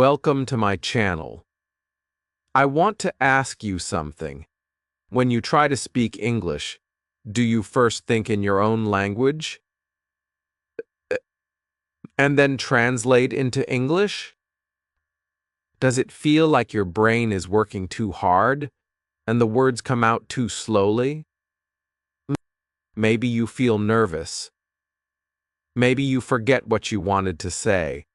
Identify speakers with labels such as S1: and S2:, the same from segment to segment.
S1: Welcome to my channel. I want to ask you something. When you try to speak English, do you first think in your own language and then translate into English? Does it feel like your brain is working too hard and the words come out too slowly? Maybe you feel nervous. Maybe you forget what you wanted to say.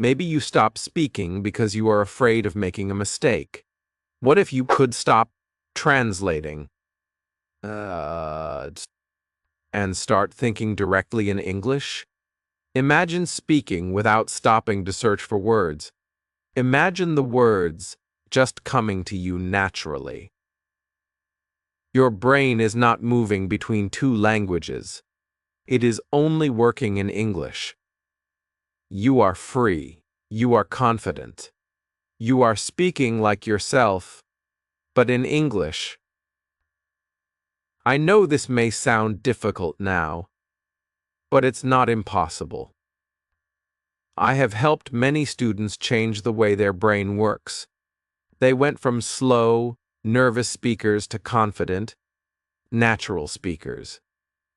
S1: Maybe you stop speaking because you are afraid of making a mistake. What if you could stop translating and start thinking directly in English? Imagine speaking without stopping to search for words. Imagine the words just coming to you naturally. Your brain is not moving between two languages. It is only working in English. You are free. You are confident. You are speaking like yourself, but in English. I know this may sound difficult now, but it's not impossible. I have helped many students change the way their brain works. They went from slow, nervous speakers to confident, natural speakers.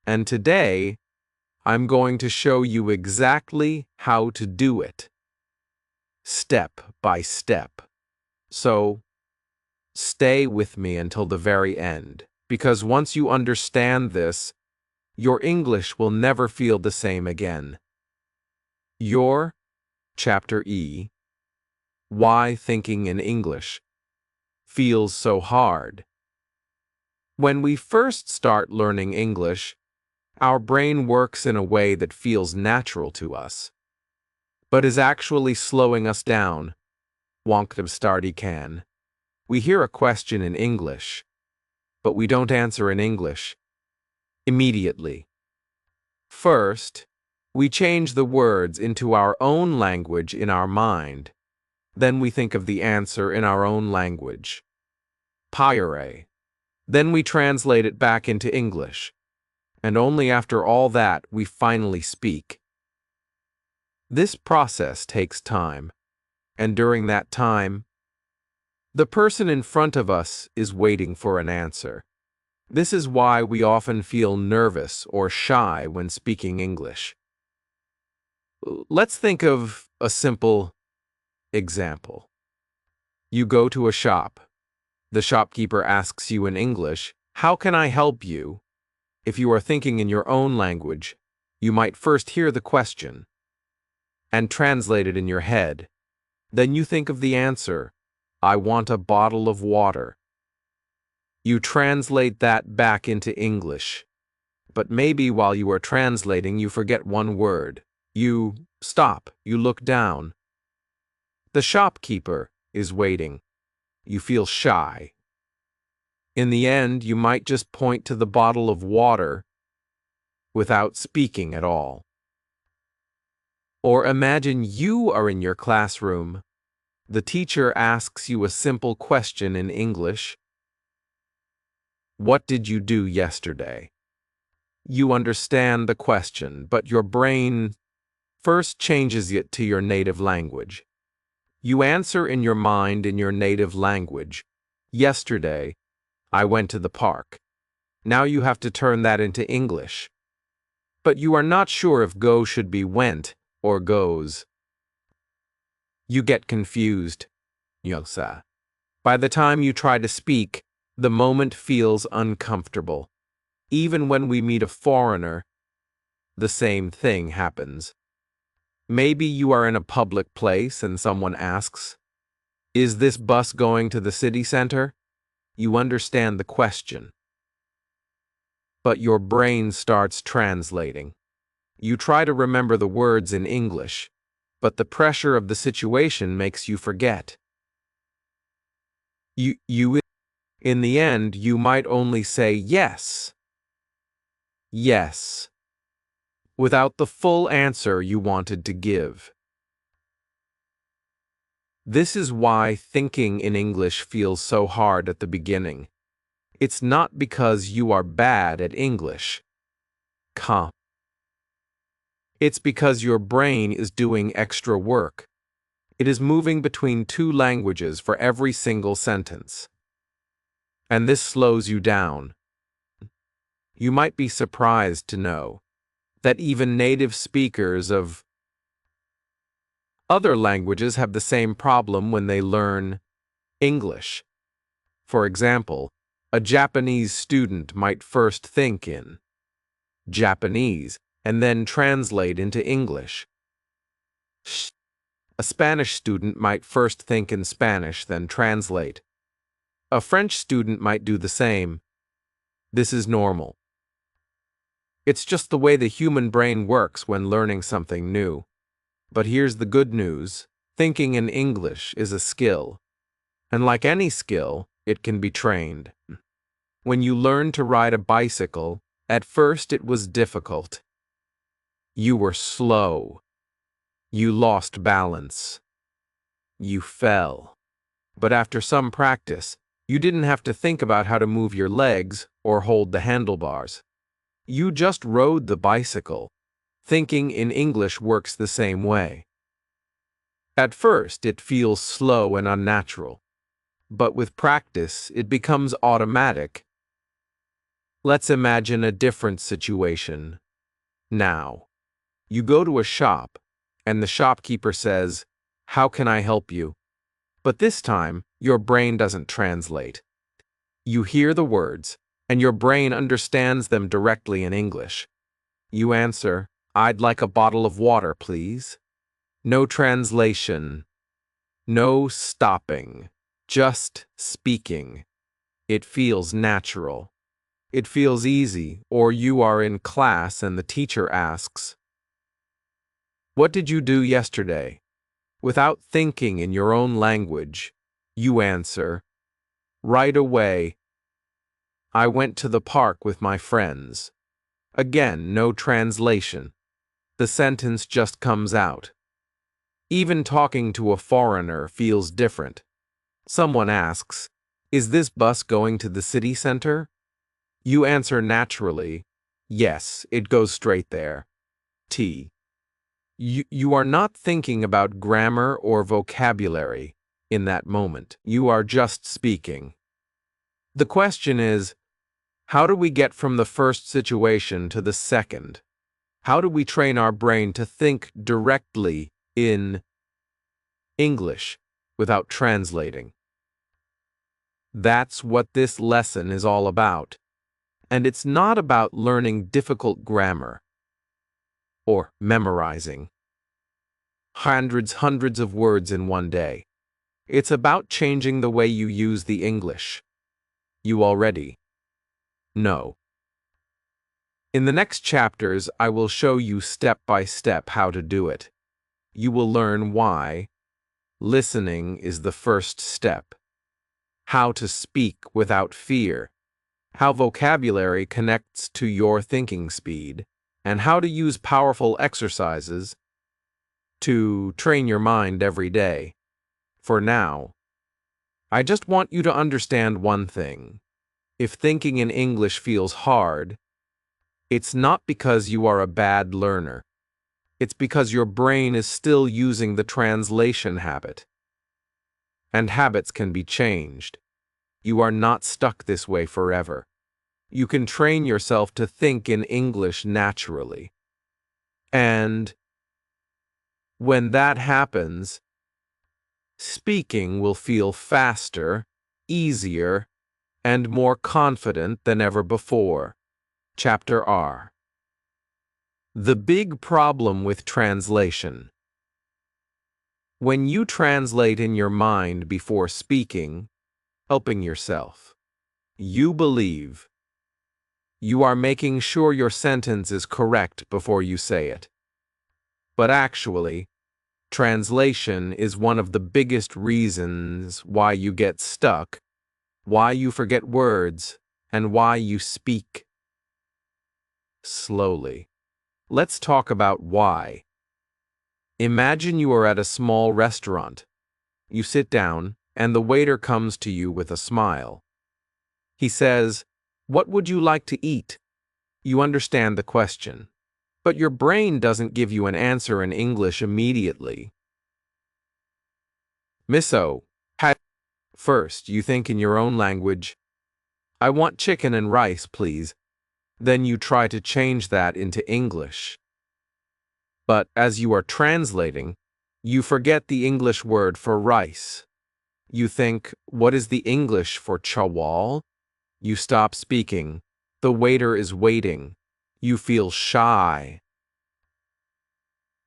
S1: And today, I'm going to show you exactly how to do it, step by step. So, stay with me until the very end, because once you understand this, your English will never feel the same again. Your Chapter E, Why Thinking in English Feels So Hard. When we first start learning English, our brain works in a way that feels natural to us, but is actually slowing us down. Wonkdom starty can. We hear a question in English, but we don't answer in English immediately. First, we change the words into our own language in our mind. Then we think of the answer in our own language. Pyre. Then we translate it back into English. And only after all that we finally speak. This process takes time, and during that time, the person in front of us is waiting for an answer. This is why we often feel nervous or shy when speaking English. Let's think of a simple example. You go to a shop. The shopkeeper asks you in English, "How can I help you?" If you are thinking in your own language, you might first hear the question and translate it in your head. Then you think of the answer, "I want a bottle of water." You translate that back into English. But maybe while you are translating, you forget one word. You stop. You look down. The shopkeeper is waiting. You feel shy. In the end, you might just point to the bottle of water without speaking at all. Or imagine you are in your classroom. The teacher asks you a simple question in English. What did you do yesterday? You understand the question, but your brain first changes it to your native language. You answer in your mind in your native language. Yesterday, I went to the park. Now you have to turn that into English. But you are not sure if go should be went or goes. You get confused. Yosa. By the time you try to speak, the moment feels uncomfortable. Even when we meet a foreigner, the same thing happens. Maybe you are in a public place and someone asks, "Is this bus going to the city center?" You understand the question, but your brain starts translating. You try to remember the words in English, but the pressure of the situation makes you forget. In the end, you might only say yes, yes, without the full answer you wanted to give. This is why thinking in English feels so hard at the beginning. It's not because you are bad at English. It's because your brain is doing extra work. It is moving between two languages for every single sentence. And this slows you down. You might be surprised to know that even native speakers of other languages have the same problem when they learn English. For example, a Japanese student might first think in Japanese and then translate into English. A Spanish student might first think in Spanish, then translate. A French student might do the same. This is normal. It's just the way the human brain works when learning something new. But here's the good news. Thinking in English is a skill. And like any skill, it can be trained. When you learned to ride a bicycle, at first it was difficult. You were slow. You lost balance. You fell. But after some practice, you didn't have to think about how to move your legs or hold the handlebars. You just rode the bicycle. Thinking in English works the same way. At first, it feels slow and unnatural. But with practice, it becomes automatic. Let's imagine a different situation. Now, you go to a shop, and the shopkeeper says, "How can I help you?" But this time, your brain doesn't translate. You hear the words, and your brain understands them directly in English. You answer, "I'd like a bottle of water, please." No translation. No stopping. Just speaking. It feels natural. It feels easy, or you are in class and the teacher asks, "What did you do yesterday?" Without thinking in your own language, you answer, "Right away. I went to the park with my friends." Again, no translation. The sentence just comes out. Even talking to a foreigner feels different. Someone asks, "Is this bus going to the city center?" You answer naturally, "Yes, it goes straight there." You are not thinking about grammar or vocabulary in that moment. You are just speaking. The question is, how do we get from the first situation to the second? How do we train our brain to think directly in English without translating? That's what this lesson is all about. And it's not about learning difficult grammar or memorizing hundreds of words in one day. It's about changing the way you use the English you already know. In the next chapters, I will show you step by step how to do it. You will learn why listening is the first step, how to speak without fear, how vocabulary connects to your thinking speed, and how to use powerful exercises to train your mind every day. For now, I just want you to understand one thing. If thinking in English feels hard, it's not because you are a bad learner. It's because your brain is still using the translation habit. And habits can be changed. You are not stuck this way forever. You can train yourself to think in English naturally. And when that happens, speaking will feel faster, easier, and more confident than ever before. Chapter R. The big problem with translation. When you translate in your mind before speaking, helping yourself, you believe you are making sure your sentence is correct before you say it. But actually, translation is one of the biggest reasons why you get stuck, why you forget words, and why you speak slowly. Let's talk about why. Imagine you are at a small restaurant. You sit down, and the waiter comes to you with a smile. He says, "What would you like to eat?" You understand the question, but your brain doesn't give you an answer in English immediately. Miso. First, you think in your own language, I want chicken and rice, please. Then you try to change that into English. But as you are translating, you forget the English word for rice. You think, what is the English for chawal? You stop speaking. The waiter is waiting. You feel shy.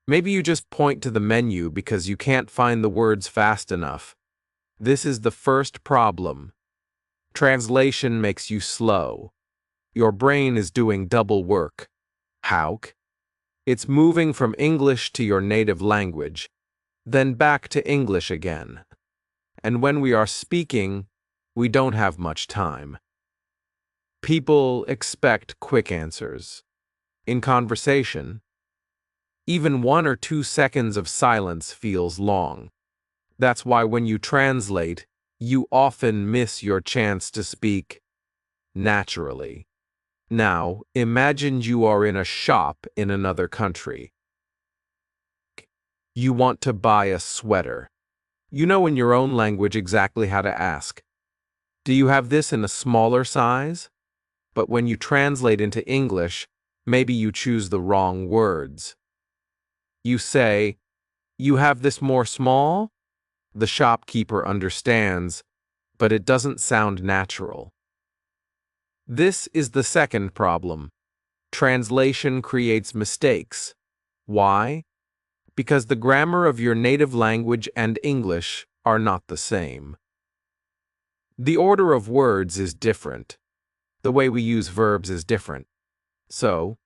S1: Maybe you just point to the menu because you can't find the words fast enough. This is the first problem. Translation makes you slow. Your brain is doing double work. How? It's moving from English to your native language, then back to English again. And when we are speaking, we don't have much time. People expect quick answers. In conversation, even 1 or 2 seconds of silence feels long. That's why when you translate, you often miss your chance to speak naturally. Now, imagine you are in a shop in another country. You want to buy a sweater. You know in your own language exactly how to ask. Do you have this in a smaller size? But when you translate into English, maybe you choose the wrong words. You say, you have this more small? The shopkeeper understands, but it doesn't sound natural. This is the second problem. Translation creates mistakes. Why? Because the grammar of your native language and English are not the same. The order of words is different. The way we use verbs is different. So,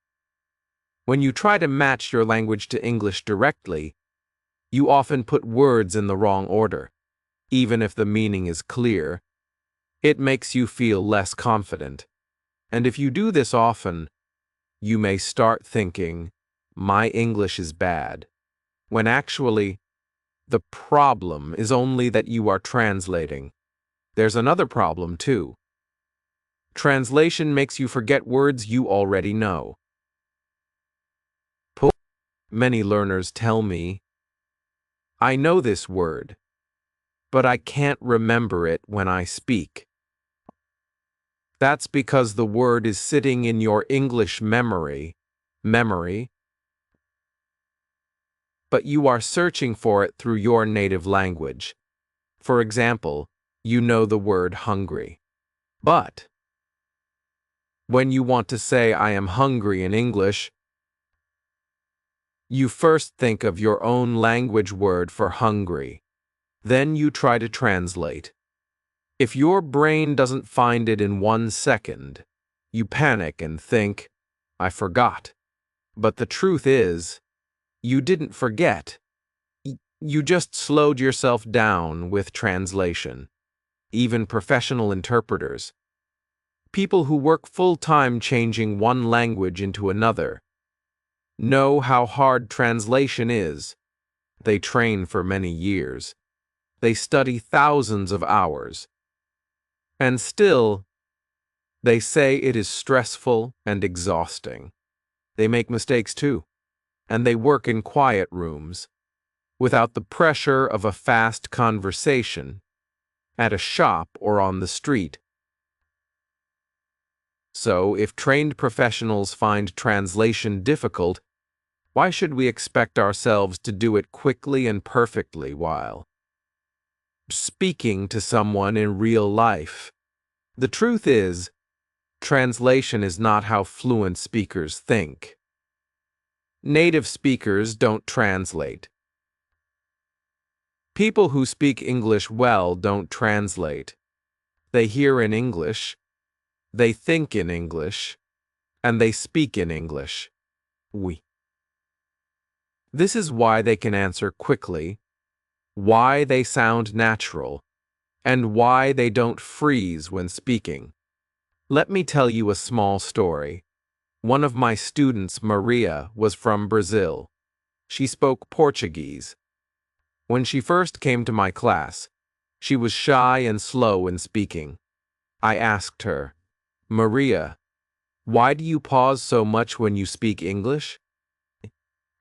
S1: when you try to match your language to English directly, you often put words in the wrong order. Even if the meaning is clear, it makes you feel less confident. And if you do this often, you may start thinking, my English is bad, when actually, the problem is only that you are translating. There's another problem too. Translation makes you forget words you already know. Many learners tell me, I know this word, but I can't remember it when I speak. That's because the word is sitting in your English memory, but you are searching for it through your native language. For example, you know the word hungry. But when you want to say I am hungry in English, you first think of your own language word for hungry. Then you try to translate. If your brain doesn't find it in 1 second, you panic and think, I forgot. But the truth is, you didn't forget. You just slowed yourself down with translation. Even professional interpreters, people who work full-time changing one language into another, know how hard translation is. They train for many years. They study thousands of hours. And still, they say it is stressful and exhausting. They make mistakes too, and they work in quiet rooms, without the pressure of a fast conversation, at a shop or on the street. So, if trained professionals find translation difficult, why should we expect ourselves to do it quickly and perfectly while speaking to someone in real life? The truth is, translation is not how fluent speakers think. Native speakers don't translate. People who speak English well don't translate. They hear in English, they think in English, and they speak in English. This is why they can answer quickly, why they sound natural, and why they don't freeze when speaking. Let me tell you a small story. One of my students, Maria, was from Brazil. She spoke Portuguese. When she first came to my class, she was shy and slow in speaking. I asked her, Maria, why do you pause so much when you speak English?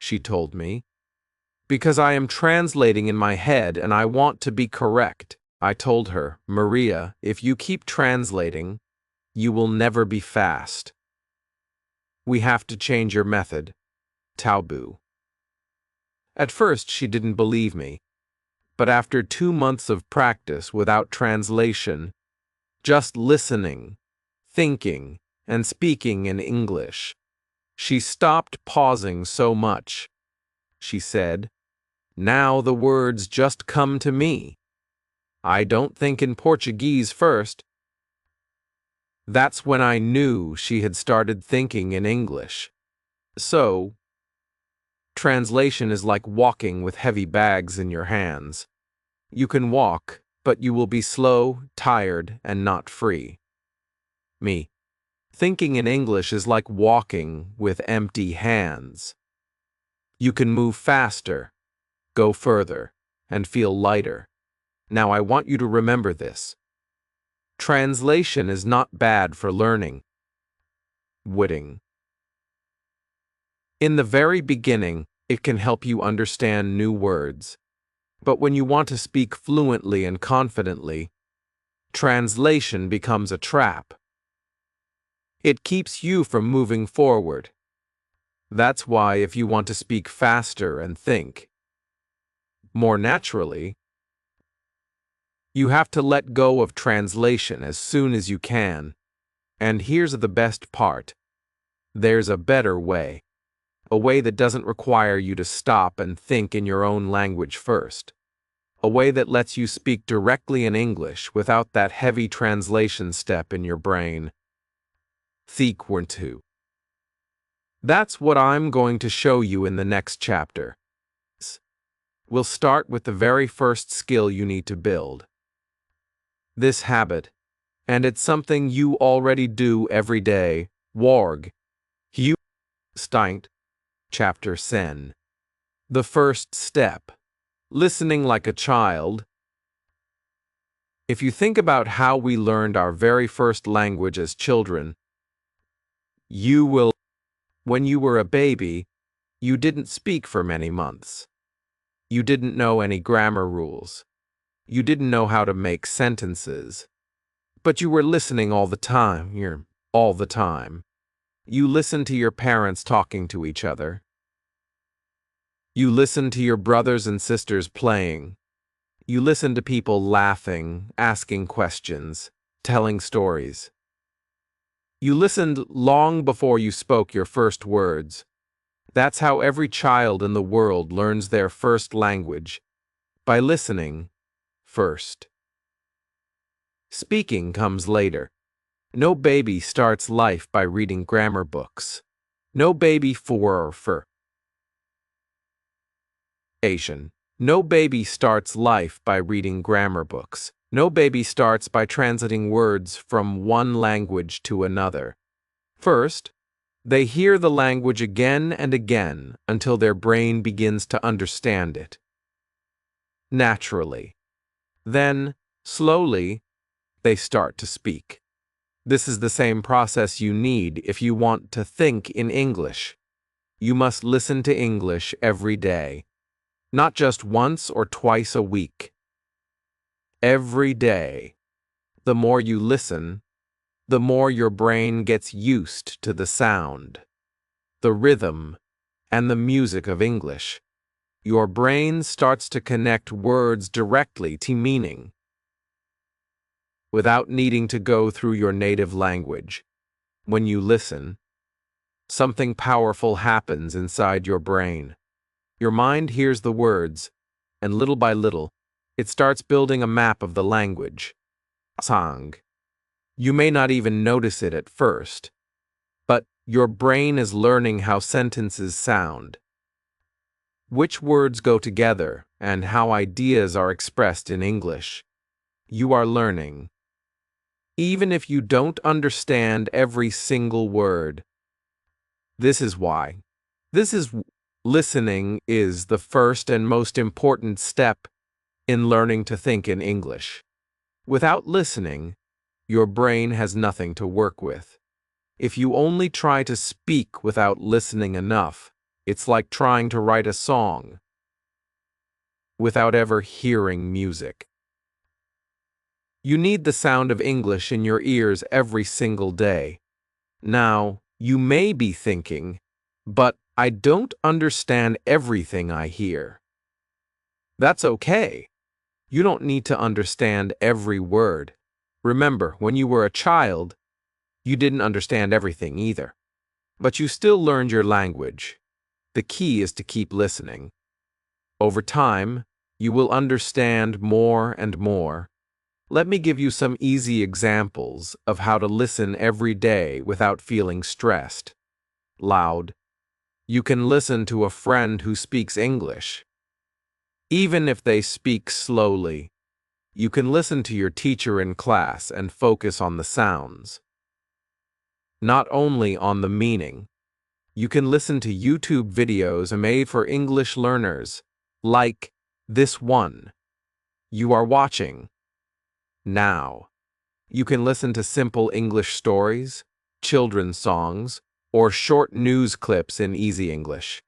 S1: She told me, Because I am translating in my head and I want to be correct. I told her, Maria, if you keep translating, you will never be fast. We have to change your method. Taboo. At first, she didn't believe me, but after 2 months of practice without translation, just listening, thinking, and speaking in English, she stopped pausing so much. She said, "Now the words just come to me. I don't think in Portuguese first." That's when I knew she had started thinking in English. So, translation is like walking with heavy bags in your hands. You can walk, but you will be slow, tired, and not free. Me. Thinking in English is like walking with empty hands. You can move faster, go further, and feel lighter. Now I want you to remember this. Translation is not bad for learning. Witting. In the very beginning, it can help you understand new words. But when you want to speak fluently and confidently, translation becomes a trap. It keeps you from moving forward. That's why if you want to speak faster and think more naturally, you have to let go of translation as soon as you can. And here's the best part. There's a better way. A way that doesn't require you to stop and think in your own language first. A way that lets you speak directly in English without that heavy translation step in your brain. Sequence. That's what I'm going to show you in the next chapter. We'll start with the very first skill you need to build. This habit, and it's something you already do every day. Warg. You. Steint. Chapter 10. The first step. Listening like a child. If you think about how we learned our very first language as children, you will. When you were a baby, you didn't speak for many months. You didn't know any grammar rules. You didn't know how to make sentences. But you were listening all the time. All the time. You listened to your parents talking to each other. You listened to your brothers and sisters playing. You listened to people laughing, asking questions, telling stories. You listened long before you spoke your first words. That's how every child in the world learns their first language, by listening first. Speaking comes later. No baby starts life by reading grammar books. No baby for Asian. No baby starts life by reading grammar books. No baby starts by translating words from one language to another. First, they hear the language again and again until their brain begins to understand it. Naturally. Then, slowly, they start to speak. This is the same process you need if you want to think in English. You must listen to English every day, not just once or twice a week. Every day. The more you listen, the more your brain gets used to the sound, the rhythm, and the music of English. Your brain starts to connect words directly to meaning, without needing to go through your native language. When you listen, something powerful happens inside your brain. Your mind hears the words, and little by little, it starts building a map of the language. Sang. You may not even notice it at first, but your brain is learning how sentences sound, which words go together, and how ideas are expressed in English. You are learning. Even if you don't understand every single word. This is why. Listening is the first and most important step in learning to think in English. Without listening, your brain has nothing to work with. If you only try to speak without listening enough, it's like trying to write a song. without ever hearing music. You need the sound of English in your ears every single day. Now, you may be thinking, but I don't understand everything I hear. That's okay. You don't need to understand every word. Remember, when you were a child, you didn't understand everything either. But you still learned your language. The key is to keep listening. Over time, you will understand more and more. Let me give you some easy examples of how to listen every day without feeling stressed. Loud. You can listen to a friend who speaks English. Even if they speak slowly, you can listen to your teacher in class and focus on the sounds. Not only on the meaning. You can listen to YouTube videos made for English learners, like this one you are watching now. You can listen to simple English stories, children's songs, or short news clips in easy English.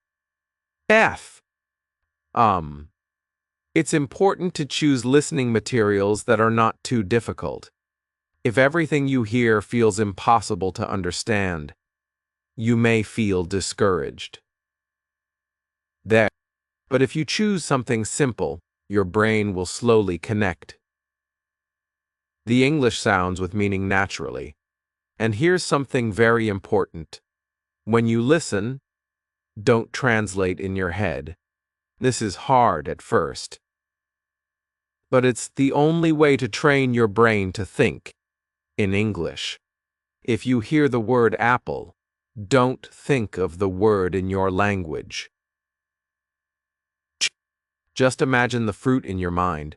S1: F. It's important to choose listening materials that are not too difficult. If everything you hear feels impossible to understand, you may feel discouraged. But if you choose something simple, your brain will slowly connect the English sounds with meaning naturally. And here's something very important. When you listen, don't translate in your head. This is hard at first, but it's the only way to train your brain to think in English. If you hear the word apple, don't think of the word in your language. Just imagine the fruit in your mind.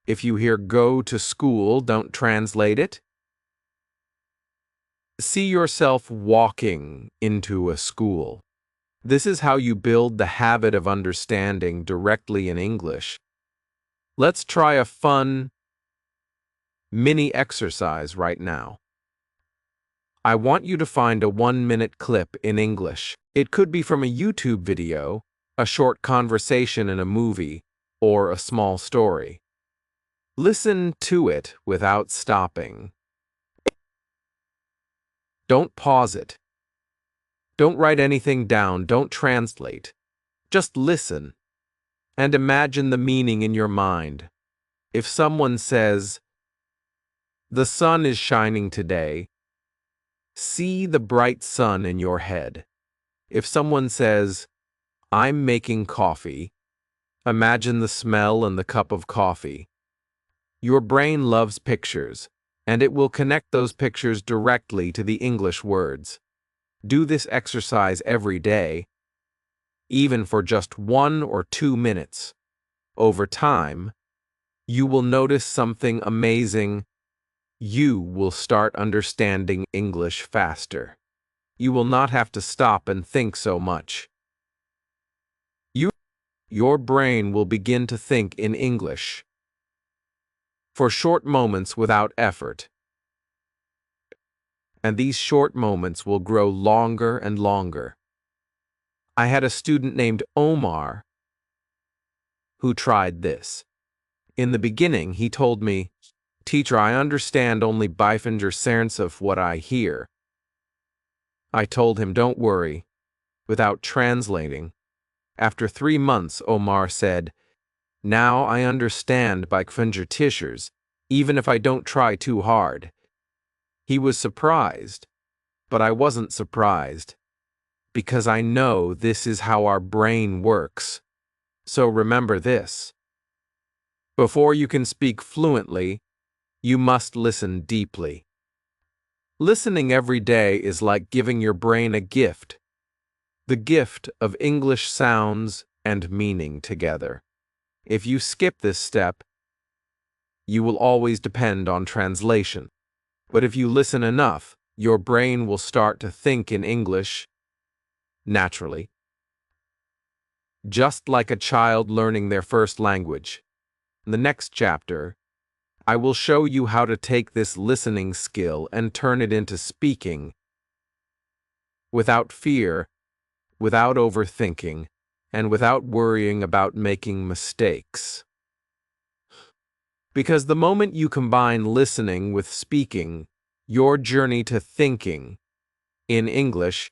S1: If you hear go to school, don't translate it. See yourself walking into a school. This is how you build the habit of understanding directly in English. Let's try a fun mini exercise right now. I want you to find a 1-minute clip in English. It could be from a YouTube video, a short conversation in a movie, or a small story. Listen to it without stopping. Don't pause it. Don't write anything down. Don't translate. Just listen and imagine the meaning in your mind. If someone says, "The sun is shining today," see the bright sun in your head. If someone says, "I'm making coffee," imagine the smell and the cup of coffee. Your brain loves pictures, and it will connect those pictures directly to the English words. Do this exercise every day, even for just 1 or 2 minutes. Over time, you will notice something amazing. You will start understanding English faster. You will not have to stop and think so much. Your brain will begin to think in English for short moments without effort. And these short moments will grow longer and longer. I had a student named Omar who tried this. In the beginning, he told me, "Teacher, I understand only 5% of what I hear." I told him, "Don't worry," without translating. After 3 months, Omar said, "Now I understand 5%, even if I don't try too hard." He was surprised, but I wasn't surprised, because I know this is how our brain works. So remember this. Before you can speak fluently, you must listen deeply. Listening every day is like giving your brain a gift, the gift of English sounds and meaning together. If you skip this step, you will always depend on translation. But if you listen enough, your brain will start to think in English naturally, just like a child learning their first language. In the next chapter, I will show you how to take this listening skill and turn it into speaking without fear, without overthinking, and without worrying about making mistakes. Because the moment you combine listening with speaking, your journey to thinking in English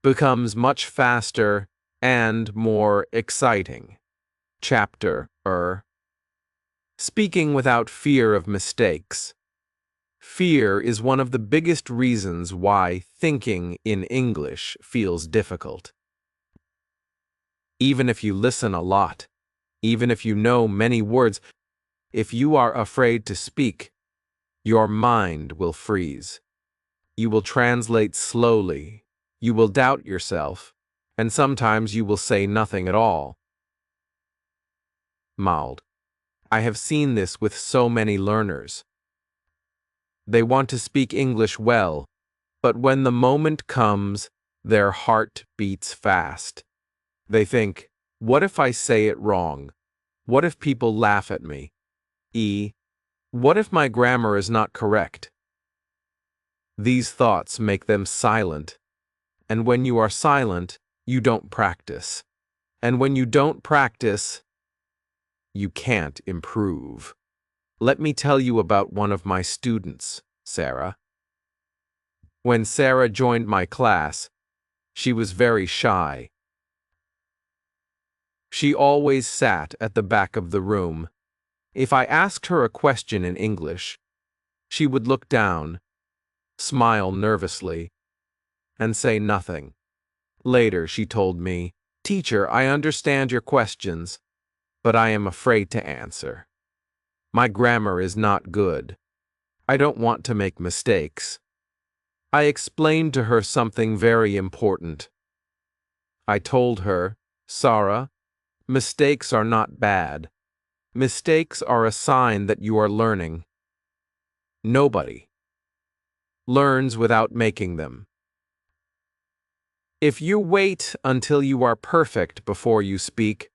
S1: becomes much faster and more exciting. Chapter Speaking without fear of mistakes. Fear is one of the biggest reasons why thinking in English feels difficult. Even if you listen a lot, even if you know many words, if you are afraid to speak, your mind will freeze. You will translate slowly, you will doubt yourself, and sometimes you will say nothing at all. Mild. I have seen this with so many learners. They want to speak English well, but when the moment comes, their heart beats fast. They think, what if I say it wrong? What if people laugh at me? What if my grammar is not correct? These thoughts make them silent, and when you are silent, you don't practice. And when you don't practice, you can't improve. Let me tell you about one of my students, Sarah. When Sarah joined my class, she was very shy. She always sat at the back of the room. If I asked her a question in English, she would look down, smile nervously, and say nothing. Later, she told me, "Teacher, I understand your questions, but I am afraid to answer. My grammar is not good. I don't want to make mistakes." I explained to her something very important. I told her, "Sarah, mistakes are not bad. Mistakes are a sign that you are learning. Nobody learns without making them. If you wait until you are perfect before you speak,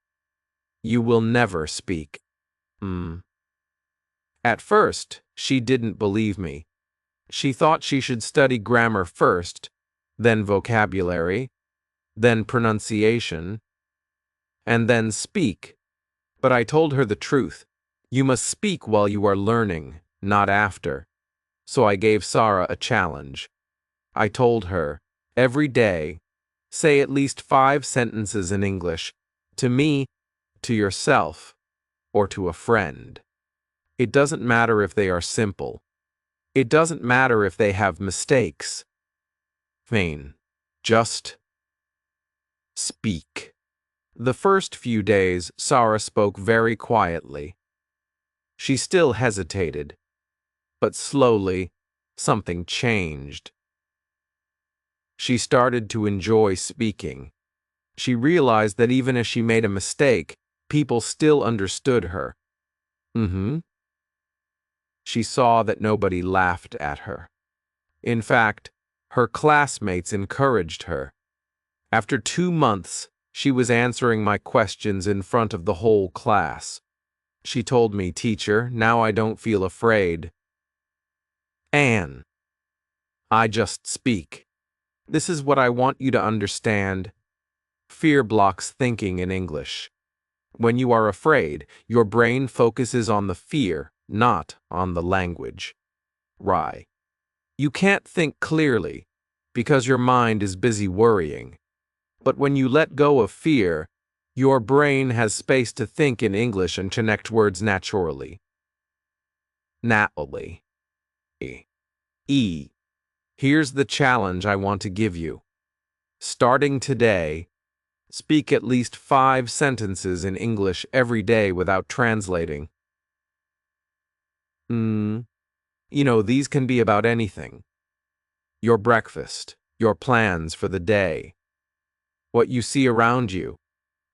S1: you will never speak." At first, she didn't believe me. She thought she should study grammar first, then vocabulary, then pronunciation, and then speak. But I told her the truth. You must speak while you are learning, not after. So I gave Sarah a challenge. I told her, every day, say at least 5 sentences in English, to me, to yourself, or to a friend. It doesn't matter if they are simple. It doesn't matter if they have mistakes. Just speak. The first few days, Sarah spoke very quietly. She still hesitated, but slowly, something changed. She started to enjoy speaking. She realized that even if she made a mistake, people still understood her. She saw that nobody laughed at her. In fact, her classmates encouraged her. After 2 months, she was answering my questions in front of the whole class. She told me, "Teacher, now I don't feel afraid. Anne, I just speak. This is what I want you to understand. Fear blocks thinking in English. When you are afraid, your brain focuses on the fear, not on the language. Right. You can't think clearly because your mind is busy worrying. But when you let go of fear, your brain has space to think in English and connect words naturally. Naturally. Here's the challenge I want to give you. Starting today, speak at least 5 sentences in English every day without translating. These can be about anything. Your breakfast, your plans for the day, what you see around you.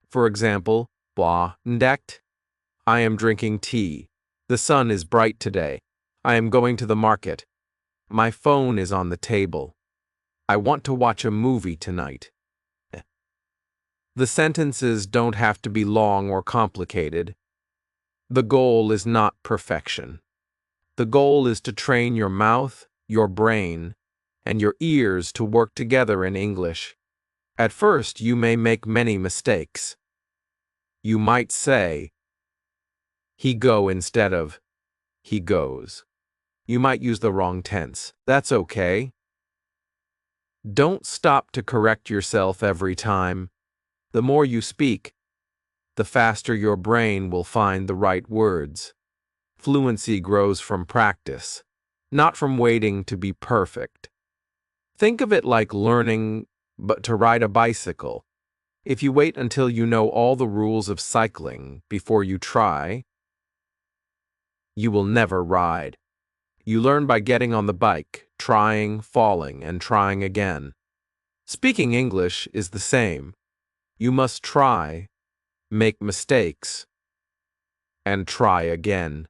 S1: For example, ndekt. I am drinking tea. The sun is bright today. I am going to the market. My phone is on the table. I want to watch a movie tonight. The sentences don't have to be long or complicated. The goal is not perfection. The goal is to train your mouth, your brain, and your ears to work together in English. At first, you may make many mistakes. You might say, he go instead of he goes. You might use the wrong tense. That's okay. Don't stop to correct yourself every time. The more you speak, the faster your brain will find the right words. Fluency grows from practice, not from waiting to be perfect. Think of it like learning to ride a bicycle. If you wait until you know all the rules of cycling before you try, you will never ride. You learn by getting on the bike, trying, falling, and trying again. Speaking English is the same. You must try, make mistakes, and try again.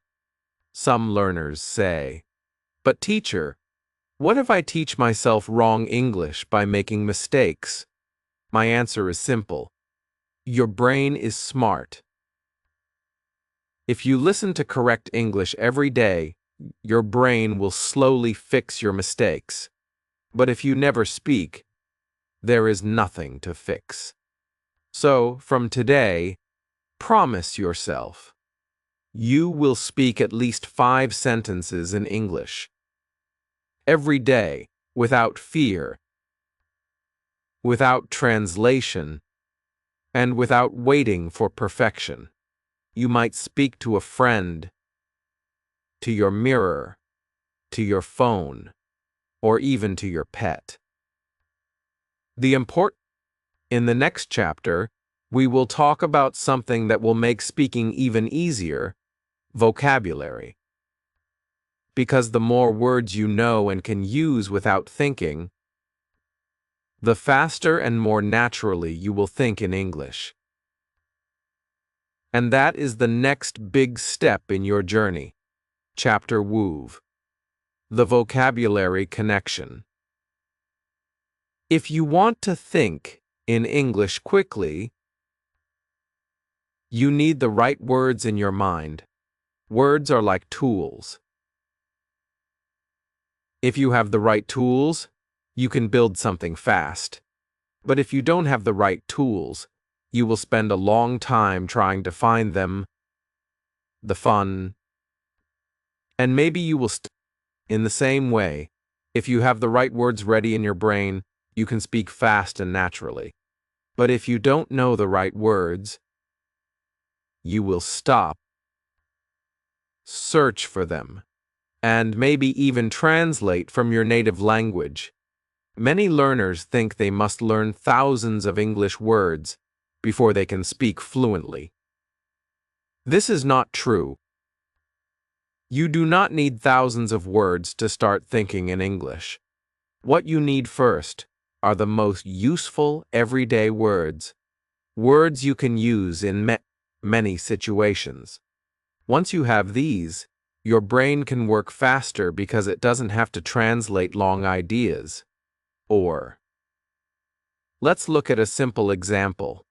S1: Some learners say, "But teacher, what if I teach myself wrong English by making mistakes?" My answer is simple. Your brain is smart. If you listen to correct English every day, your brain will slowly fix your mistakes. But if you never speak, there is nothing to fix. So, from today, promise yourself, you will speak at least 5 sentences in English every day, without fear, without translation, and without waiting for perfection. You might speak to a friend, to your mirror, to your phone, or even to your pet. In the next chapter, we will talk about something that will make speaking even easier: vocabulary. Because the more words you know and can use without thinking, the faster and more naturally you will think in English. And that is the next big step in your journey. Chapter WOV. The vocabulary connection. If you want to think in English quickly, you need the right words in your mind. Words are like tools. If you have the right tools, you can build something fast. But if you don't have the right tools, you will spend a long time trying to find them, the fun, and maybe you will in the same way. If you have the right words ready in your brain, you can speak fast and naturally. But if you don't know the right words, you will stop, search for them, and maybe even translate from your native language. Many learners think they must learn thousands of English words before they can speak fluently. This is not true. You do not need thousands of words to start thinking in English. What you need first are the most useful everyday words, words you can use in many situations. Once you have these, your brain can work faster because it doesn't have to translate long ideas. Let's look at a simple example.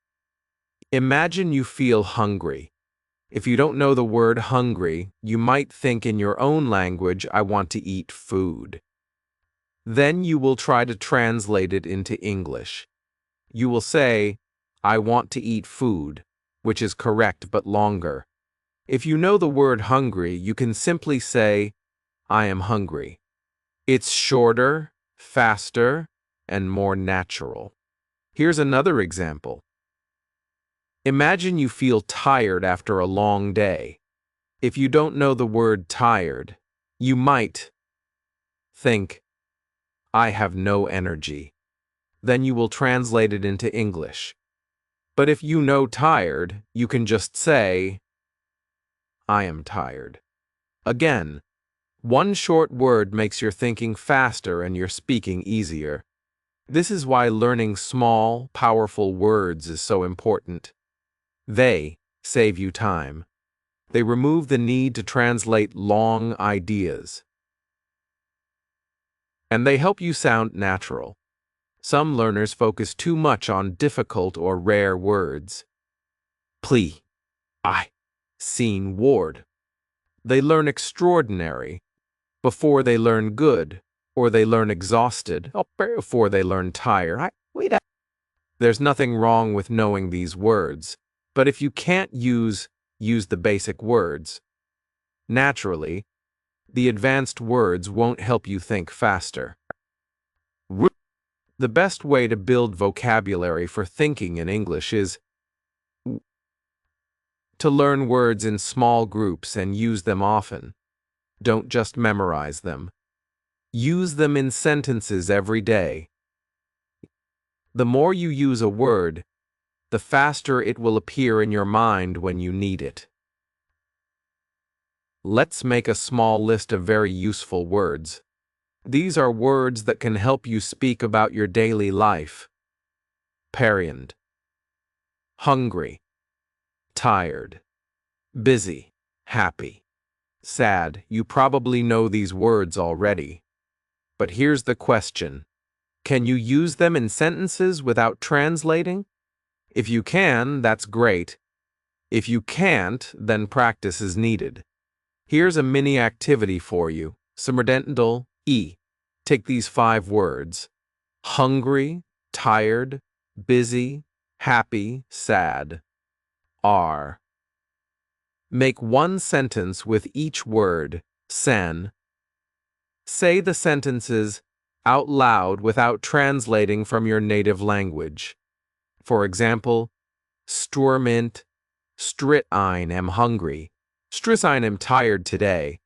S1: Imagine you feel hungry. If you don't know the word hungry, you might think in your own language, "I want to eat food." Then you will try to translate it into English. You will say, "I want to eat food," which is correct but longer. If you know the word hungry, you can simply say, "I am hungry." It's shorter, faster, and more natural. Here's another example. Imagine you feel tired after a long day. If you don't know the word tired, you might think, "I have no energy." Then you will translate it into English. But if you know tired, you can just say, "I am tired." Again, one short word makes your thinking faster and your speaking easier. This is why learning small, powerful words is so important. They save you time. They remove the need to translate long ideas. And they help you sound natural. Some learners focus too much on difficult or rare words. Plea, I, seen, ward. They learn extraordinary before they learn good, or they learn exhausted before they learn tired. There's nothing wrong with knowing these words. But if you can't use the basic words, naturally, the advanced words won't help you think faster. The best way to build vocabulary for thinking in English is to learn words in small groups and use them often. Don't just memorize them. Use them in sentences every day. The more you use a word, the faster it will appear in your mind when you need it. Let's make a small list of very useful words. These are words that can help you speak about your daily life. Parent, hungry, tired, busy, happy, sad. You probably know these words already. But here's the question. Can you use them in sentences without translating? If you can, that's great. If you can't, then practice is needed. Here's a mini activity for you. Simmerdental E. Take these 5 words. Hungry, tired, busy, happy, sad. R. Make one sentence with each word. Sen. Say the sentences out loud without translating from your native language. For example, Sturmint, Strit ein am hungry. Stris ein am tired today.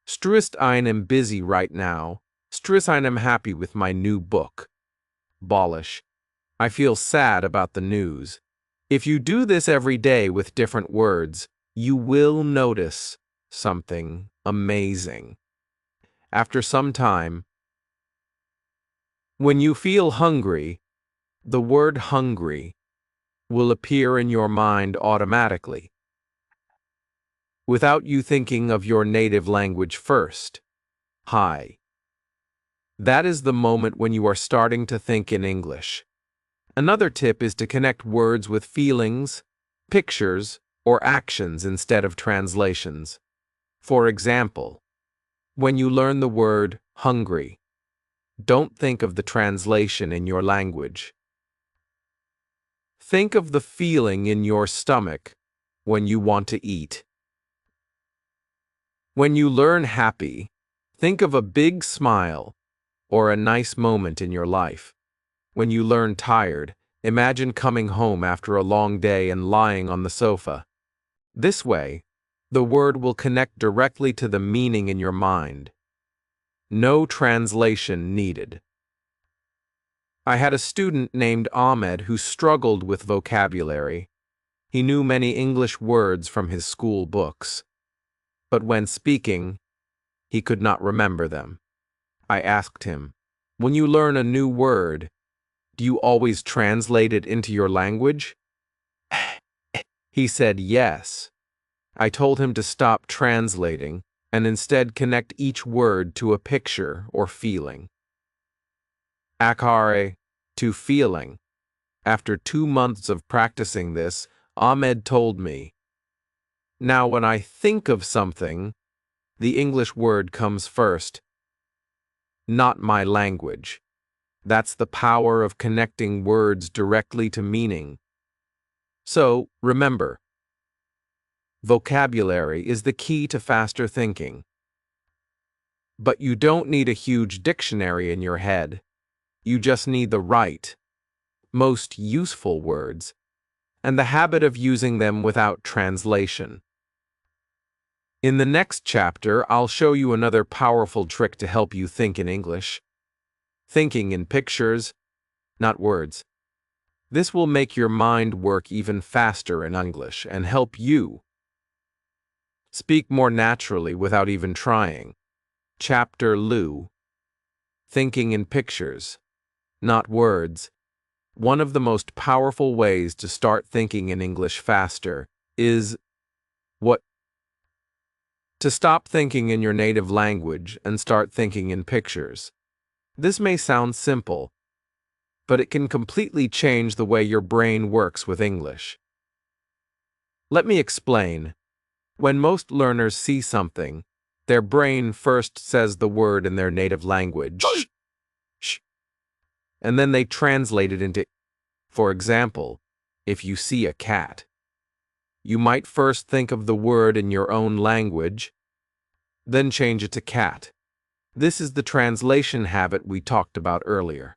S1: Strist ein am busy right now. Stris ein am happy with my new book. Bolish. I feel sad about the news. If you do this every day with different words, you will notice something amazing. After some time, when you feel hungry, the word hungry will appear in your mind automatically, without you thinking of your native language first. Hi. That is the moment when you are starting to think in English. Another tip is to connect words with feelings, pictures, or actions instead of translations. For example, when you learn the word hungry, don't think of the translation in your language. Think of the feeling in your stomach when you want to eat. When you learn happy, think of a big smile or a nice moment in your life. When you learn tired, imagine coming home after a long day and lying on the sofa. This way, the word will connect directly to the meaning in your mind. No translation needed. I had a student named Ahmed who struggled with vocabulary. He knew many English words from his school books, but when speaking, he could not remember them. I asked him, "When you learn a new word, do you always translate it into your language?" He said yes. I told him to stop translating and instead connect each word to a picture or feeling. Akare, to feeling. After 2 months of practicing this, Ahmed told me, "Now when I think of something, the English word comes first, not my language." That's the power of connecting words directly to meaning. So, remember, vocabulary is the key to faster thinking. But you don't need a huge dictionary in your head. You just need the right, most useful words, and the habit of using them without translation. In the next chapter, I'll show you another powerful trick to help you think in English. Thinking in pictures, not words. This will make your mind work even faster in English and help you speak more naturally without even trying. Chapter Lu. Thinking in pictures, not words. One of the most powerful ways to start thinking in English faster is to stop thinking in your native language and start thinking in pictures. This may sound simple, but it can completely change the way your brain works with English. Let me explain. When most learners see something, their brain first says the word in their native language, and then they translate it into, for example, if you see a cat, You might first think of the word in your own language, then change it to cat. This is the translation habit we talked about earlier.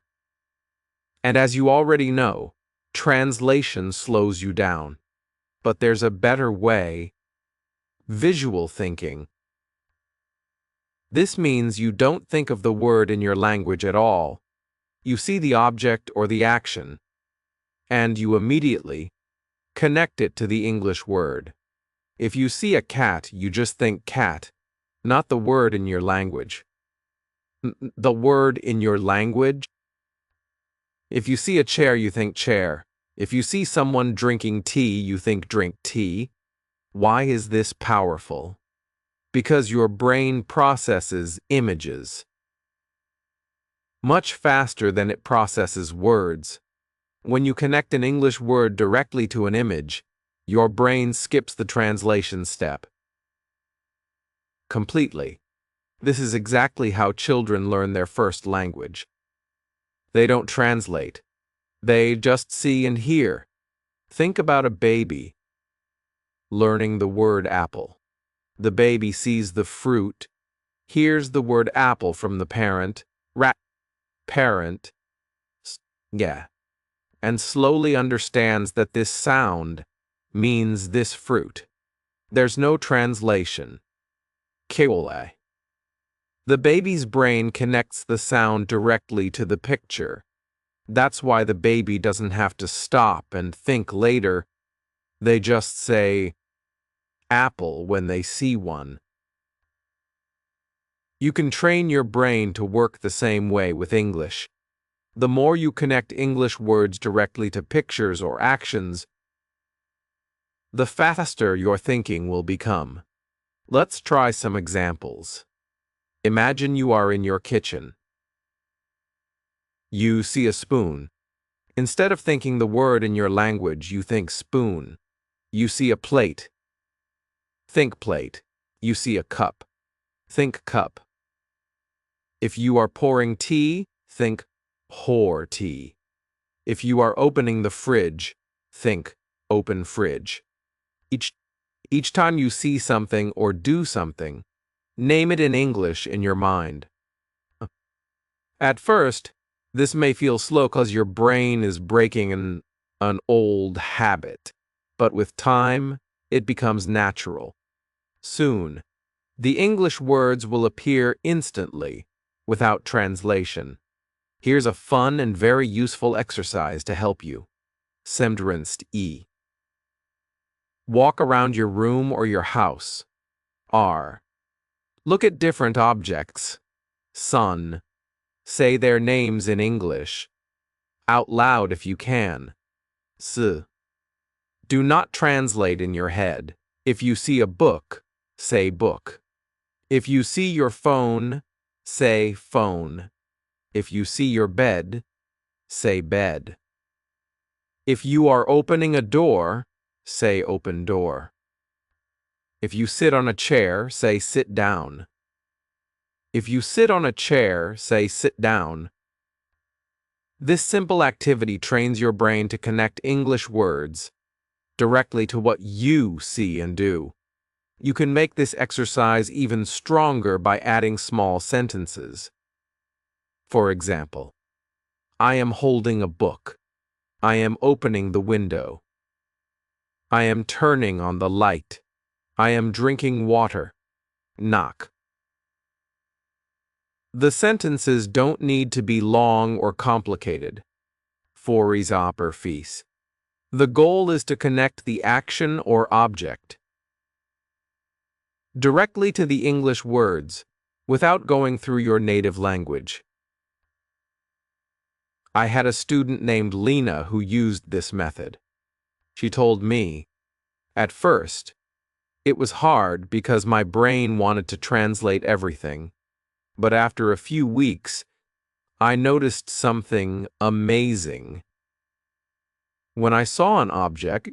S1: And as you already know, translation slows you down. But there's a better way: visual thinking. This means you don't think of the word in your language at all. You see the object or the action, and you immediately connect it to the English word. If you see a cat, you just think cat, not the word in your language. The word in your language? If you see a chair, you think chair. If you see someone drinking tea, you think drink tea. Why is this powerful? Because your brain processes images much faster than it processes words. When you connect an English word directly to an image, your brain skips the translation step completely. This is exactly how children learn their first language. They don't translate. They just see and hear. Think about a baby learning the word apple. The baby sees the fruit, hears the word apple from the parent, parent, yeah, and slowly understands that this sound means this fruit. There's no translation. Kiole. The baby's brain connects the sound directly to the picture. That's why the baby doesn't have to stop and think later. They just say apple when they see one. You can train your brain to work the same way with English. The more you connect English words directly to pictures or actions, the faster your thinking will become. Let's try some examples. Imagine you are in your kitchen. You see a spoon. Instead of thinking the word in your language, you think spoon. You see a plate. Think plate. You see a cup. Think cup. If you are pouring tea, think pour tea. If you are opening the fridge, think open fridge. Each time you see something or do something, name it in English in your mind. At first, this may feel slow because your brain is breaking an old habit, but with time, it becomes natural. Soon, the English words will appear instantly, without translation. Here's a fun and very useful exercise to help you. Semdrinst E. Walk around your room or your house. R. Look at different objects. Sun. Say their names in English. Out loud if you can. S. Do not translate in your head. If you see a book, say book. If you see your phone, say phone. If you see your bed, say bed. If you are opening a door, say open door. If you sit on a chair, say sit down. If you sit on a chair, say sit down. This simple activity trains your brain to connect English words directly to what you see and do. You can make this exercise even stronger by adding small sentences. For example, I am holding a book. I am opening the window. I am turning on the light. I am drinking water. Knock. The sentences don't need to be long or complicated. For example, fees. The goal is to connect the action or object directly to the English words without going through your native language. I had a student named Lena who used this method. She told me, at first, it was hard because my brain wanted to translate everything, but after a few weeks, I noticed something amazing. When I saw an object,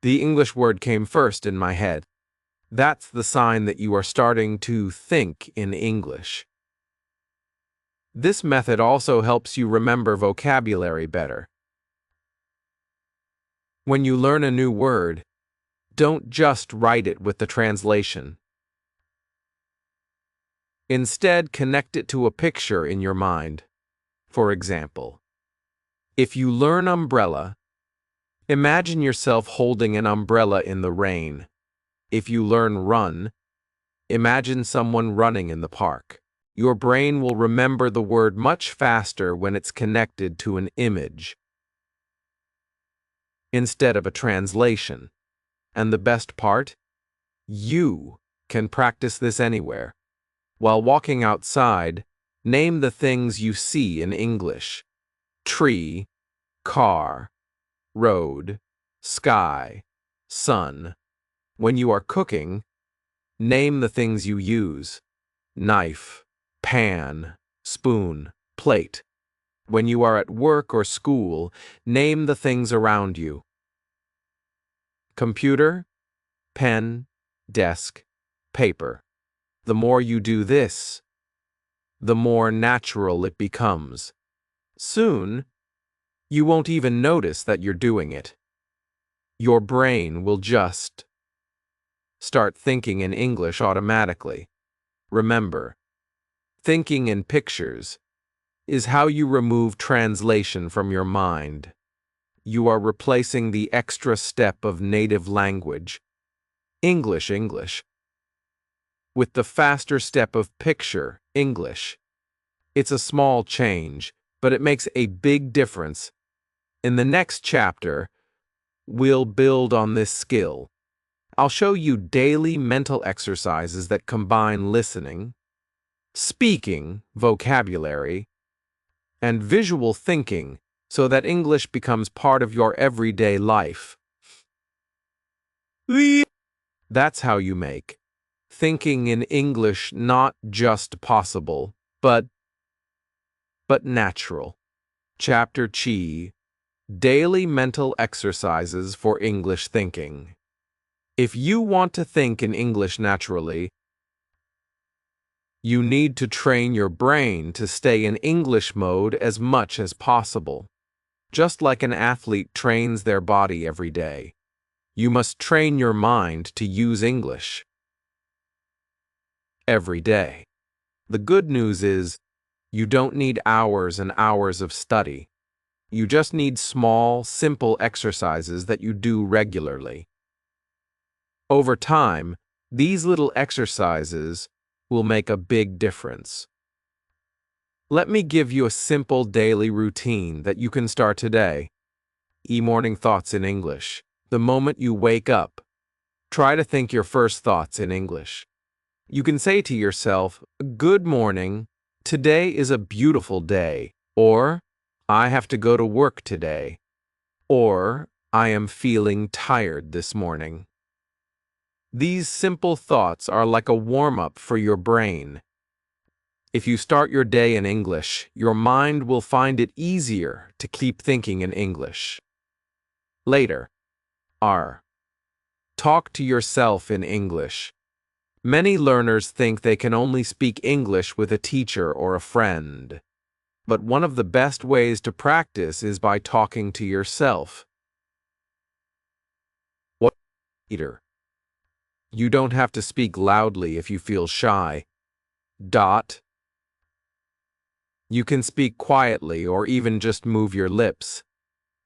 S1: the English word came first in my head. That's the sign that you are starting to think in English. This method also helps you remember vocabulary better. When you learn a new word, don't just write it with the translation. Instead, connect it to a picture in your mind. For example, if you learn umbrella, imagine yourself holding an umbrella in the rain. If you learn run, imagine someone running in the park. Your brain will remember the word much faster when it's connected to an image instead of a translation. And the best part? You can practice this anywhere. While walking outside, name the things you see in English: tree, car, road, sky, sun. When you are cooking, name the things you use: knife, pan, spoon, plate. When you are at work or school, name the things around you: computer, pen, desk, paper. The more you do this, the more natural it becomes. Soon, you won't even notice that you're doing it. Your brain will just start thinking in English automatically. Remember, thinking in pictures is how you remove translation from your mind. You are replacing the extra step of native language, English, with the faster step of picture, English. It's a small change, but it makes a big difference. In the next chapter, we'll build on this skill. I'll show you daily mental exercises that combine listening, speaking, vocabulary, and visual thinking so that English becomes part of your everyday life. That's how you make thinking in English not just possible, but natural. Chapter Chi: Daily Mental Exercises for English Thinking. If you want to think in English naturally, you need to train your brain to stay in English mode as much as possible. Just like an athlete trains their body every day, you must train your mind to use English every day. The good news is, you don't need hours and hours of study. You just need small, simple exercises that you do regularly. Over time, these little exercises will make a big difference. Let me give you a simple daily routine that you can start today. Morning thoughts in English. The moment you wake up, try to think your first thoughts in English. You can say to yourself, "Good morning, today is a beautiful day," or "I have to go to work today," or "I am feeling tired this morning." These simple thoughts are like a warm-up for your brain. If you start your day in English, your mind will find it easier to keep thinking in English. Later, talk to yourself in English. Many learners think they can only speak English with a teacher or a friend. But one of the best ways to practice is by talking to yourself. What? You don't have to speak loudly if you feel shy. You can speak quietly or even just move your lips.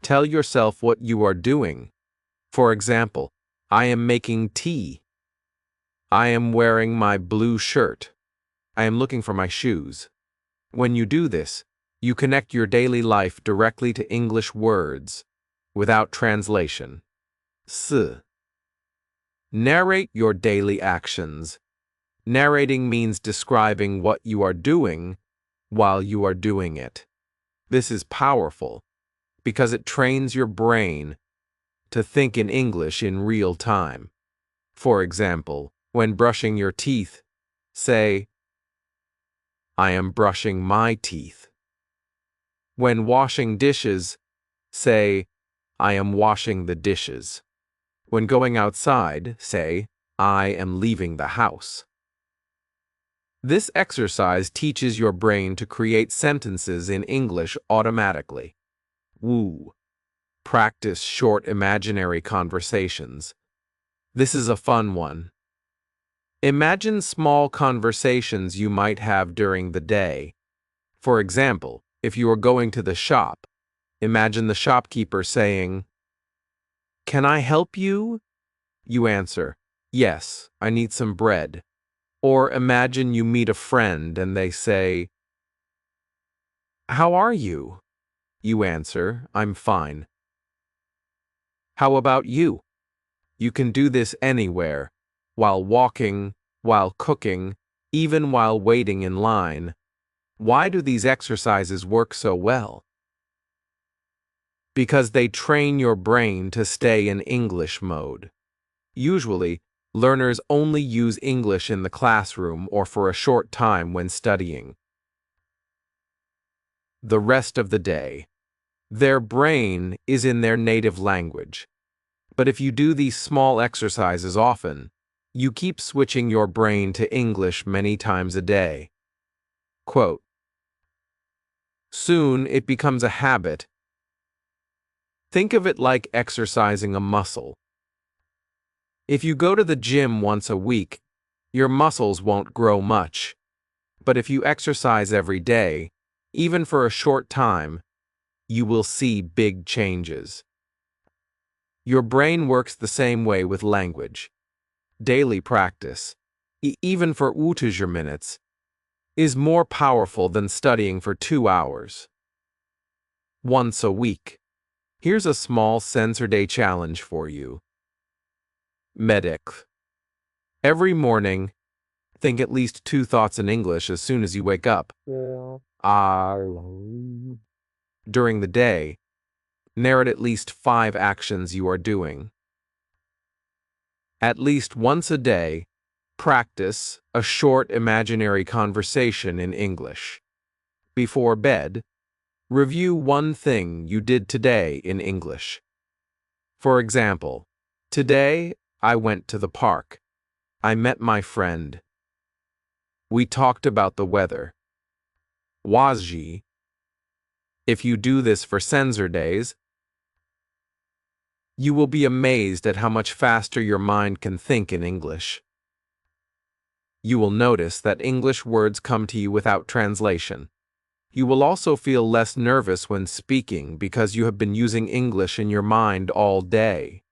S1: Tell yourself what you are doing. For example, I am making tea. I am wearing my blue shirt. I am looking for my shoes. When you do this, you connect your daily life directly to English words, without translation. Narrate your daily actions. Narrating means describing what you are doing while you are doing it. This is powerful because it trains your brain to think in English in real time. For example, when brushing your teeth, say, "I am brushing my teeth." When washing dishes, say, "I am washing the dishes." When going outside, say, "I am leaving the house." This exercise teaches your brain to create sentences in English automatically. practice short imaginary conversations. This is a fun one. Imagine small conversations you might have during the day. For example, if you are going to the shop, imagine the shopkeeper saying, "Can I help you?" You answer, "Yes, I need some bread." Or imagine you meet a friend and they say, "How are you?" You answer, "I'm fine." How about you? You can do this anywhere, while walking, while cooking, even while waiting in line. Why do these exercises work so well? Because they train your brain to stay in English mode. Usually, learners only use English in the classroom or for a short time when studying. The rest of the day, their brain is in their native language. But if you do these small exercises often, you keep switching your brain to English many times a day. Quote, soon it becomes a habit. Think of it like exercising a muscle. If you go to the gym once a week, your muscles won't grow much. But if you exercise every day, even for a short time, you will see big changes. Your brain works the same way with language. Daily practice, even for minutes, is more powerful than studying for 2 hours. Once a week. Here's a small Sensor Day challenge for you. Medic. Every morning, think at least 2 thoughts in English as soon as you wake up. During the day, narrate at least 5 actions you are doing. At least once a day, practice a short imaginary conversation in English. Before bed, review one thing you did today in English. For example, today I went to the park. I met my friend. We talked about the weather. Wazji. If you do this for Sensor Days, you will be amazed at how much faster your mind can think in English. You will notice that English words come to you without translation. You will also feel less nervous when speaking because you have been using English in your mind all day.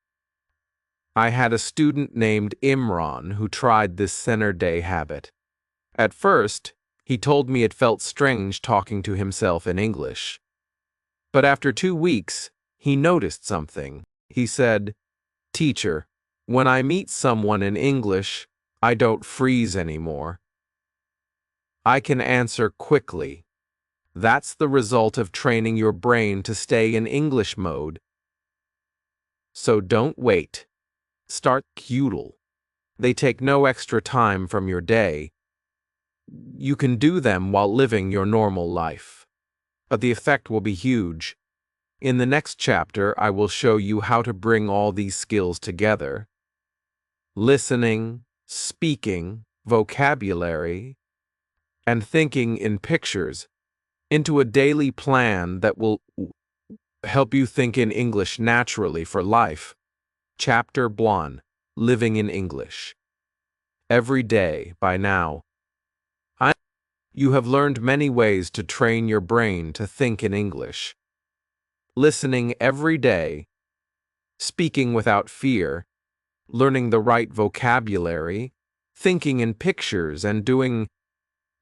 S1: I had a student named Imran who tried this Sensor Day habit. At first, he told me it felt strange talking to himself in English. But after 2 weeks, he noticed something. He said, "Teacher, when I meet someone in English, I don't freeze anymore. I can answer quickly." That's the result of training your brain to stay in English mode. So don't wait. Start Qdoodle. They take no extra time from your day. You can do them while living your normal life. But the effect will be huge. In the next chapter, I will show you how to bring all these skills together. Listening, speaking, vocabulary, and thinking in pictures into a daily plan that will help you think in English naturally for life. Chapter 1. Living in English. Every day, by now, you have learned many ways to train your brain to think in English. Listening every day, speaking without fear, learning the right vocabulary, thinking in pictures, and doing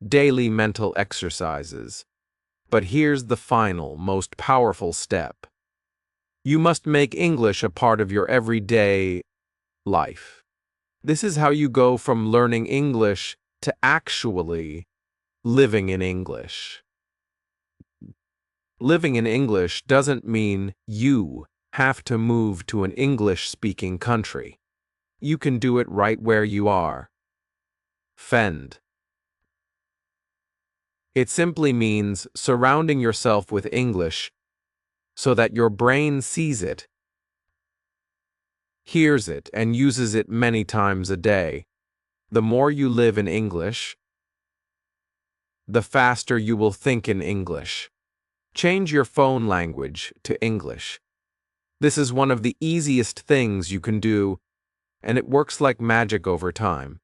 S1: daily mental exercises. But here's the final, most powerful step. You must make English a part of your everyday life. This is how you go from learning English to actually living in English. Living in English doesn't mean you have to move to an English-speaking country. You can do it right where you are. Fend. It simply means surrounding yourself with English so that your brain sees it, hears it, and uses it many times a day. The more you live in English, the faster you will think in English. Change your phone language to English. This is one of the easiest things you can do, and it works like magic over time.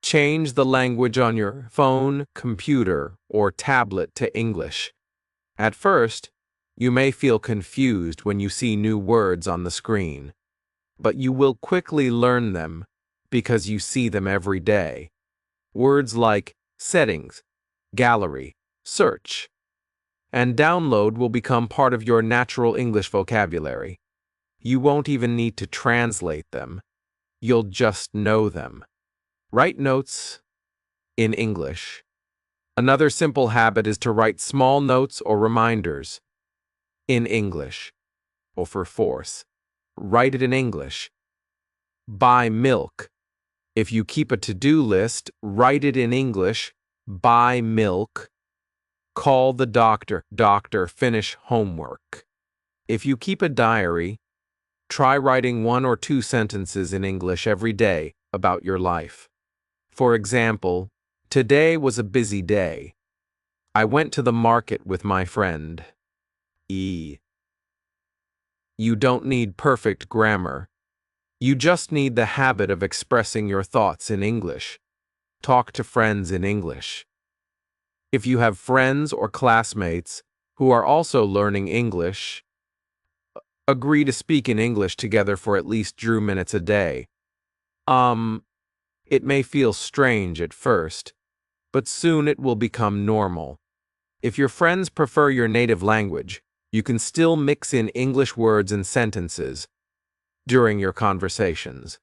S1: Change the language on your phone, computer, or tablet to English. At first, you may feel confused when you see new words on the screen, but you will quickly learn them because you see them every day. Words like settings, gallery, search, and download will become part of your natural English vocabulary. You won't even need to translate them. You'll just know them. Write notes in English. Another simple habit is to write small notes or reminders in English. Or for force, write it in English. Buy milk. If you keep a to-do list, write it in English. Buy milk. Call the doctor. Doctor, finish homework. If you keep a diary, try writing 1 or 2 sentences in English every day about your life. For example, today was a busy day. I went to the market with my friend. You don't need perfect grammar. You just need the habit of expressing your thoughts in English. Talk to friends in English. If you have friends or classmates who are also learning English, agree to speak in English together for at least 2 minutes a day. It may feel strange at first, but soon it will become normal. If your friends prefer your native language, you can still mix in English words and sentences during your conversations.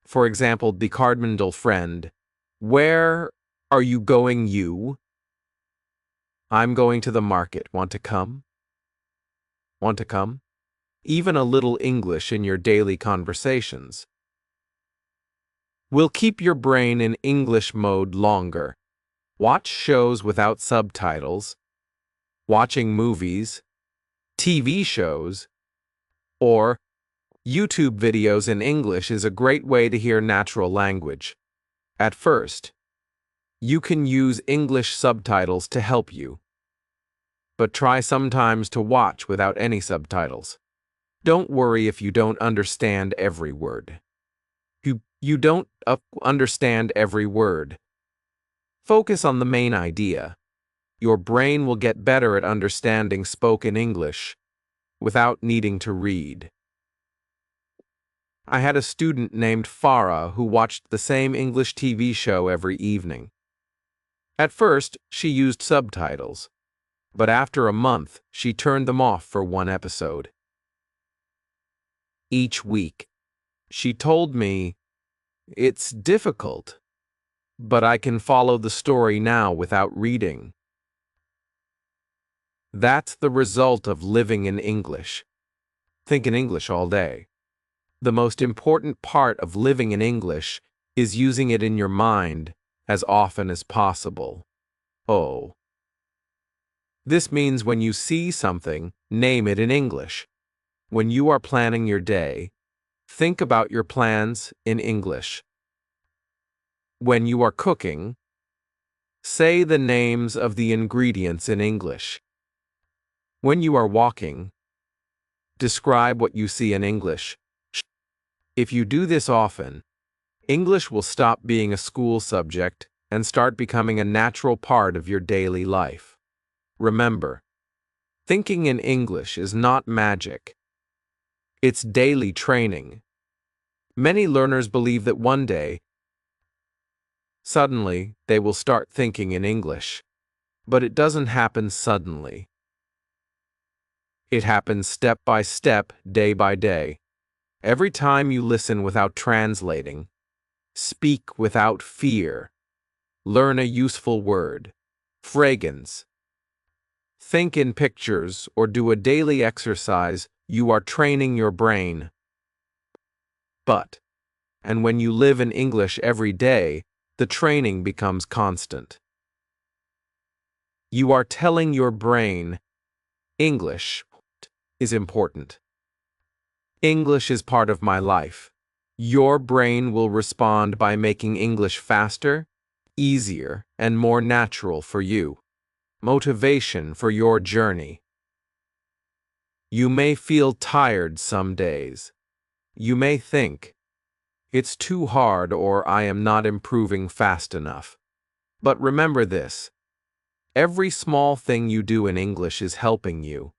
S1: For example, the cardinal friend, where are you going, you? I'm going to the market. Want to come? Want to come? Even a little English in your daily conversations will keep your brain in English mode longer. Watch shows without subtitles, watching movies, TV shows, or YouTube videos in English is a great way to hear natural language. At first, you can use English subtitles to help you, but try sometimes to watch without any subtitles. Don't worry if you don't understand every word. You don't understand every word. Focus on the main idea. Your brain will get better at understanding spoken English without needing to read. I had a student named Farah who watched the same English TV show every evening. At first, she used subtitles, but after a month, she turned them off for 1 episode. Each week, she told me, "It's difficult, but I can follow the story now without reading." That's the result of living in English. Think in English all day. The most important part of living in English is using it in your mind as often as possible. This means when you see something, name it in English. When you are planning your day, think about your plans in English. When you are cooking, say the names of the ingredients in English. When you are walking, describe what you see in English. If you do this often, English will stop being a school subject and start becoming a natural part of your daily life. Remember, thinking in English is not magic. It's daily training. Many learners believe that one day, suddenly, they will start thinking in English. But it doesn't happen suddenly. It happens step by step, day by day. Every time you listen without translating, speak without fear, learn a useful word, fragrance, think in pictures, or do a daily exercise, you are training your brain. And when you live in English every day, the training becomes constant. You are telling your brain, English is important. English is part of my life. Your brain will respond by making English faster, easier, and more natural for you. Motivation for your journey. You may feel tired some days. You may think, it's too hard or I am not improving fast enough. But remember this. Every small thing you do in English is helping you.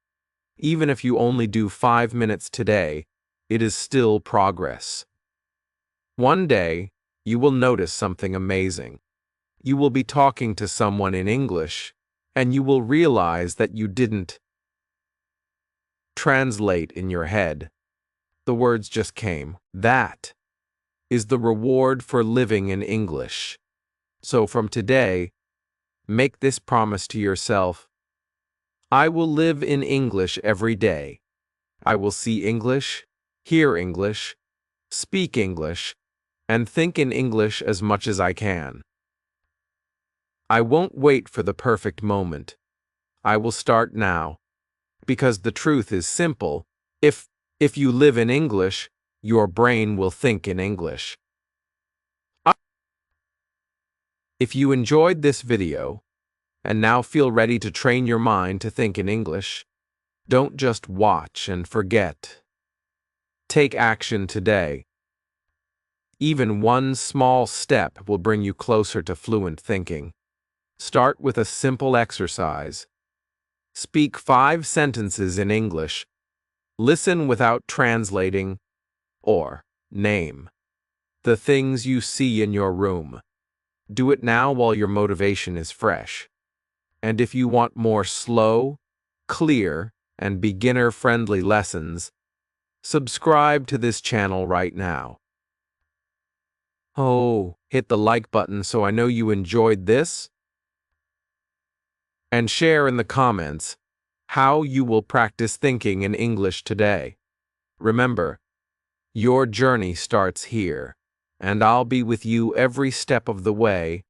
S1: Even if you only do 5 minutes today, it is still progress. One day, you will notice something amazing. You will be talking to someone in English, and you will realize that you didn't translate in your head. The words just came. That is the reward for living in English. So from today, make this promise to yourself. I will live in English every day. I will see English, hear English, speak English, and think in English as much as I can. I won't wait for the perfect moment. I will start now. Because the truth is simple. If you live in English, your brain will think in English. If you enjoyed this video, and now feel ready to train your mind to think in English, don't just watch and forget. Take action today. Even one small step will bring you closer to fluent thinking. Start with a simple exercise. Speak 5 sentences in English. Listen without translating, or name the things you see in your room. Do it now while your motivation is fresh. And if you want more slow, clear, and beginner-friendly lessons, subscribe to this channel right now. Oh, hit the like button so I know you enjoyed this. And share in the comments how you will practice thinking in English today. Remember, your journey starts here, and I'll be with you every step of the way